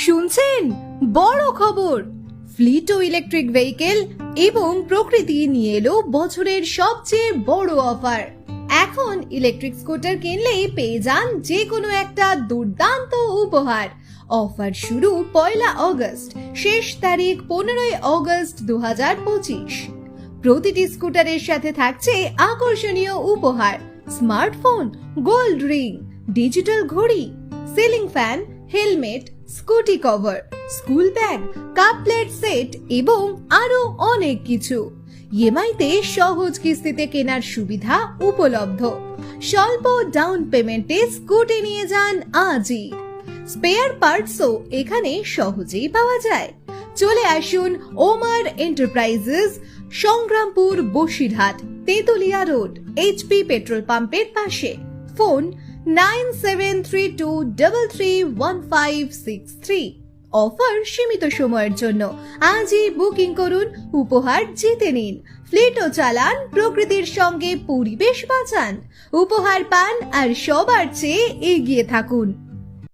শুনছেন বড় খবর, ফ্লিটো ইলেকট্রিক ভেহিকেল এবং প্রকৃতি নিয়ে এলো বছরের সবচেয়ে বড় অফার। এখন ইলেকট্রিক স্কুটার কিনলেই পেয়ে যান যে কোনো একটা দুর্দান্ত উপহার। অফার শুরু 1 আগস্ট, শেষ তারিখ 15 আগস্ট 2025। প্রতিটি স্কুটারের সাথে থাকছে আকর্ষণীয় উপহার: স্মার্টফোন, গোল্ড রিং, ডিজিটাল ঘড়ি, ceiling fan, helmet, scooty cover, school bag, cup plate set এবং আরো অনেক কিছু। ইএমআইতে সহজ কিস্তিতে কেনার সুবিধা উপলব্ধ। স্বল্প ডাউন পেমেন্টে স্কুটি নিয়ে যান আজই। স্পেয়ার পার্টসও এখানে সহজেই পাওয়া যায়। চলে আসুন Omar enterprises, Sangrampur, Basirhat, Tetulia road, HP petrol পাম্পের পাশে। ফোন 9732331563। অফার সীমিত সময়ের জন্য। আজই বুকিং করুন, উপহার জিতে নিন। ফ্লিটো চালান, প্রকৃতির সঙ্গে পরিবেশ বাঁচান, উপহার পান আর সবার চেয়ে এগিয়ে থাকুন।